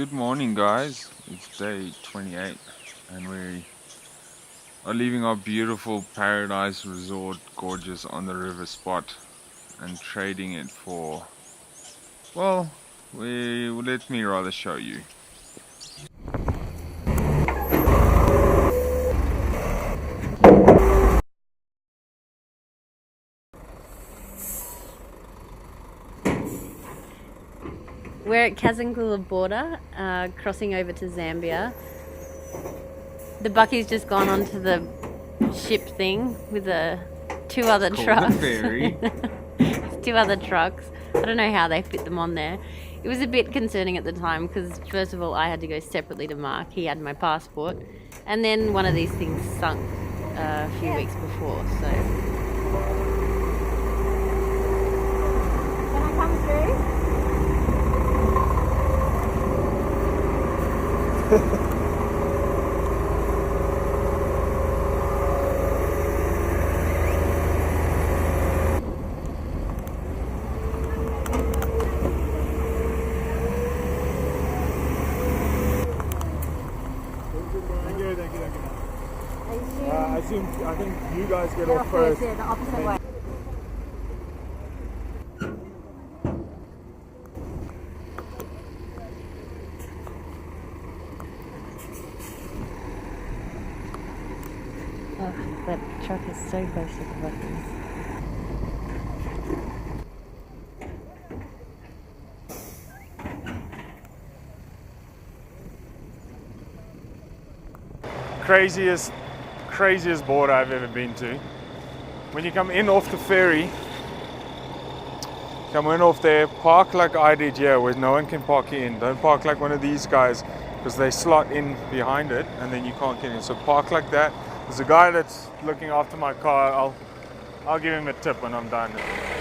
Good morning, guys. It's day 28 and we are leaving our beautiful paradise resort, gorgeous on the river spot, and trading it for, well, let me rather show you. We're at Kasane border, crossing over to Zambia. The Bucky's just gone onto the ship thing with two other trucks. Ferry. Two other trucks. I don't know how they fit them on there. It was a bit concerning at the time because first of all I had to go separately to Mark. He had my passport, and then one of these things sunk a few weeks before. So. Can I come through? I think you guys get off first. Yeah, the opposite way. Oh, that truck is so close to the button. Craziest border I've ever been to. When you come in off the ferry, come in off there, park like I did here where no one can park in. Don't park like one of these guys because they slot in behind it and then you can't get in. So park like that. There's a guy that's looking after my car. I'll give him a tip when I'm done.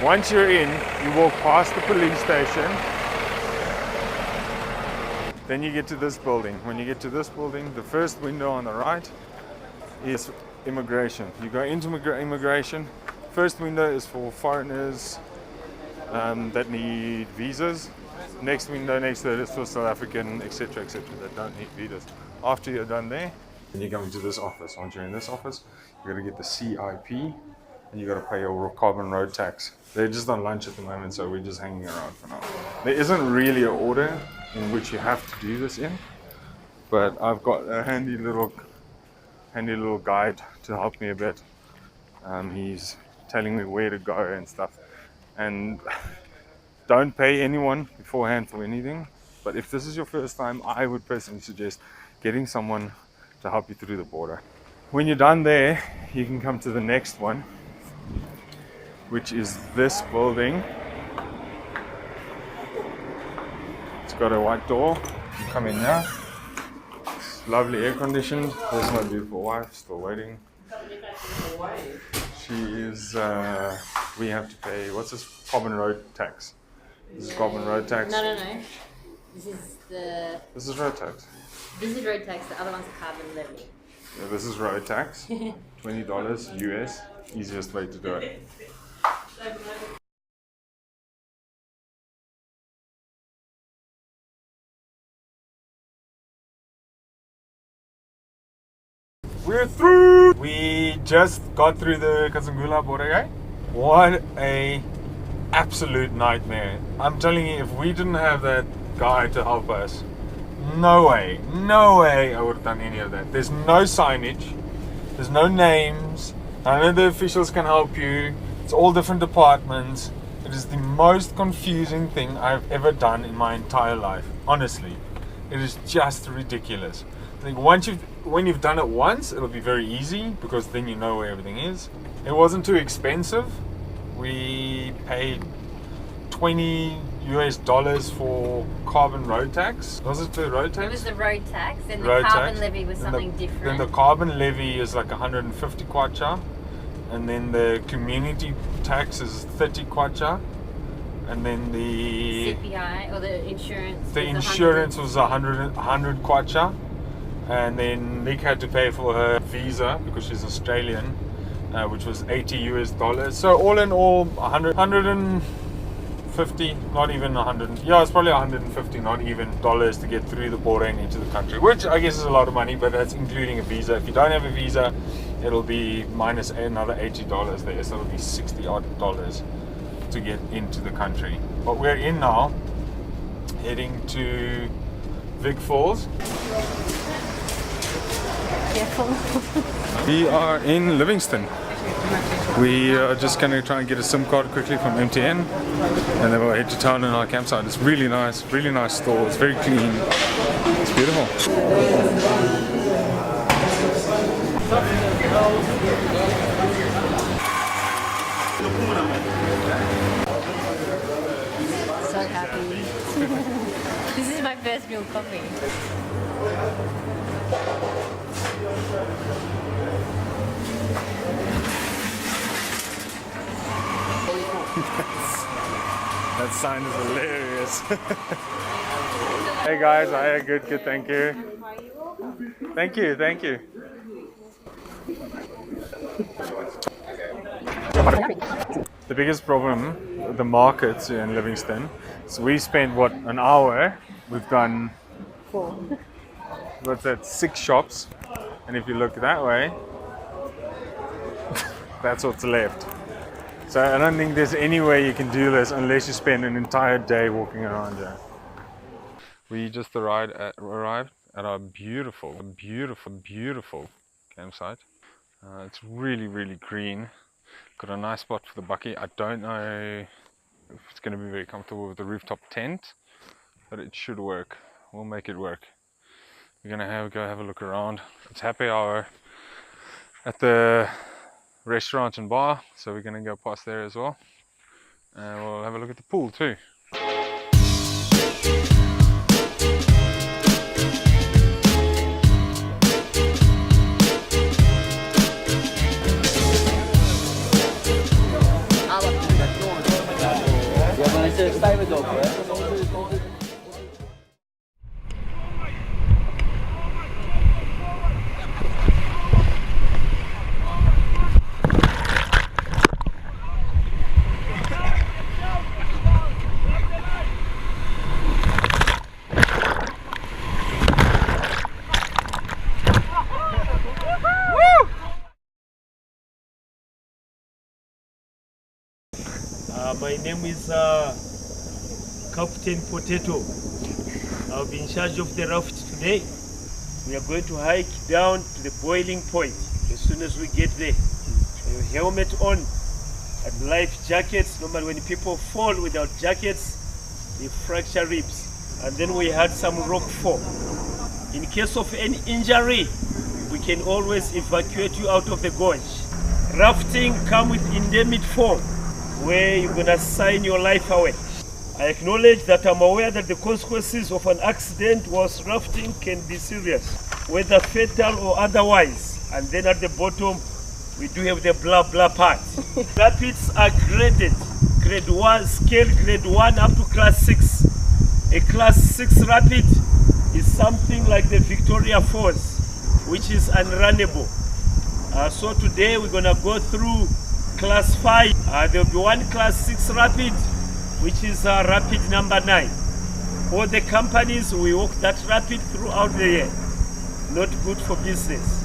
Once you're in, you walk past the police station. Then you get to this building. When you get to this building, the first window on the right is immigration. You go into immigration. First window is for foreigners that need visas. Next window next to it is for South African, etc., that don't need visas. After you're done there, then you come into this office. Once you're in this office, you got to get the CIP and you got to pay your carbon road tax. They're just on lunch at the moment, so we're just hanging around for now. There isn't really an order in which you have to do this in, but I've got a handy little guide to help me a bit. He's telling me where to go and stuff, and don't pay anyone beforehand for anything. But if this is your first time, I would personally suggest getting someone to help you through the border. When you're done there, you can come to the next one, which is this building. It's got a white door. You come in now. Lovely air conditioned. There's my beautiful wife still waiting. She is, we have to pay, what's this? Carbon road tax. This is carbon road tax. No. This is road tax. This is road tax, the other one's a carbon levy. Yeah, this is road tax. $20 US. Easiest way to do it. We're through! We just got through the Kasane border, guy. What a absolute nightmare. I'm telling you, if we didn't have that guy to help us, no way I would have done any of that. There's no signage, there's no names, none of the officials can help you. It's all different departments. It is the most confusing thing I've ever done in my entire life. Honestly, it is just ridiculous. I think when you've done it once, it'll be very easy because then you know where everything is. It wasn't too expensive. We paid $20 for carbon road tax. Was it the road tax? It was the road tax, and the carbon levy was something different. Then the carbon levy is like 150 kwacha, and then the community tax is 30 kwacha, and then the CPI or the insurance. The insurance was 100 kwacha. And then Nick had to pay for her visa because she's Australian, which was $80 US. So all in all, 150 150, not even 100. Yeah, it's probably 150, not even dollars to get through the border and into the country, which I guess is a lot of money, but that's including a visa. If you don't have a visa, it'll be minus another $80 there, so it'll be $60 odd to get into the country. But we're in now, heading to Vic Falls. Careful. We are in Livingston. We are just going to try and get a SIM card quickly from MTN, and then we'll head to town in our campsite. It's really nice store. It's very clean. It's beautiful. So happy. This is my first meal coffee. That sign is hilarious. Hey guys, hi, good, thank you. Thank you. The biggest problem with the markets in Livingston is we spent what, an hour, we've done 4. what's that, 6 shops, and if you look that way, that's what's left. So I don't think there's any way you can do this unless you spend an entire day walking around here. We just arrived at our beautiful campsite. It's really green. Got a nice spot for the bucky. I don't know if it's going to be very comfortable with the rooftop tent, but it should work. We'll make it work. We're going to go have a look around. It's happy hour at the restaurant and bar, so we're going to go past there as well, and we'll have a look at the pool too. My name is Captain Potato. I'll be in charge of the raft today. We are going to hike down to the boiling point as soon as we get there. Your helmet on and life jackets. Normally when people fall without jackets, they fracture ribs. And then we had some rock fall. In case of any injury, we can always evacuate you out of the gorge. Rafting comes with indefinite form, where you're gonna sign your life away. I acknowledge that I'm aware that the consequences of an accident whilst rafting can be serious, whether fatal or otherwise. And then at the bottom, we do have the blah blah part. Rapids are graded, grade 1, scale grade 1 up to class 6. A class 6 rapid is something like the Victoria Falls, which is unrunnable. So today we're gonna go through class 5. There'll be one class 6 rapid, which is rapid number 9. All the companies, we walk that rapid throughout the year. Not good for business.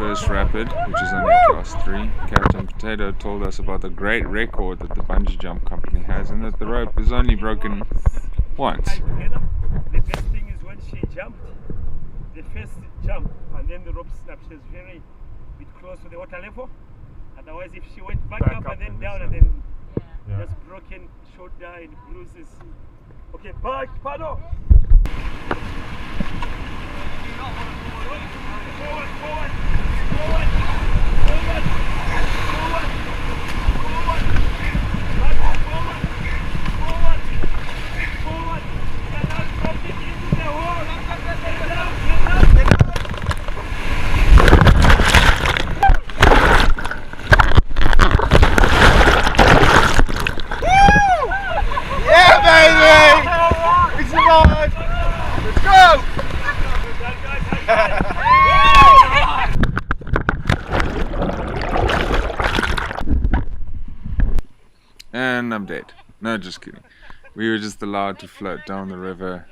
first rapid, which is only class 3. Captain Potato told us about the great record that the bungee jump company has, and that the rope is only broken once. The best thing is when she jumped, the first jump, and then the rope snapped. She was very bit close to the water level. Otherwise, if she went back up and then down and then just broken shoulder and bruises. Okay, back, paddle. Forward, forward, forward, forward, forward, forward, back, forward, forward, forward. Get out, drop it into the hole. Get out, get out, get out. Yeah, baby! We survived! Let's go! And I'm dead. No, just kidding. We were just allowed to float down the river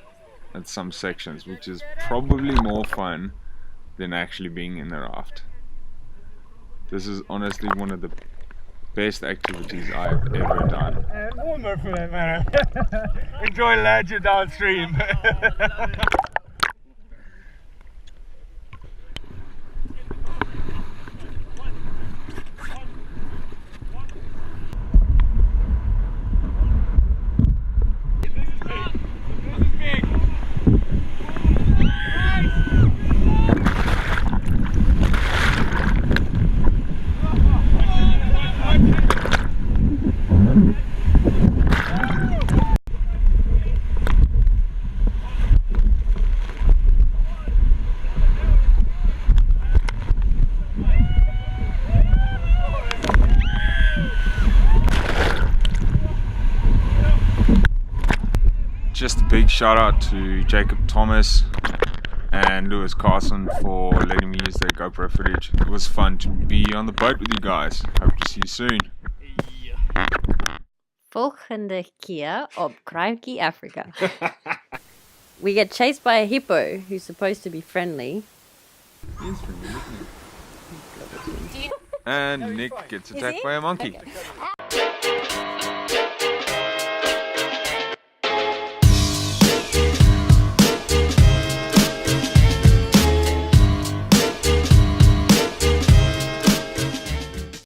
at some sections, which is probably more fun than actually being in the raft. This is honestly one of the best activities I've ever done. And one more for that matter. Enjoy lads, you're downstream. Just a big shout out to Jacob Thomas and Lewis Carson for letting me use their GoPro footage. It was fun to be on the boat with you guys. Hope to see you soon. Volgende keer op Kruikie, Africa. We get chased by a hippo who's supposed to be friendly. And Nick gets attacked by a monkey.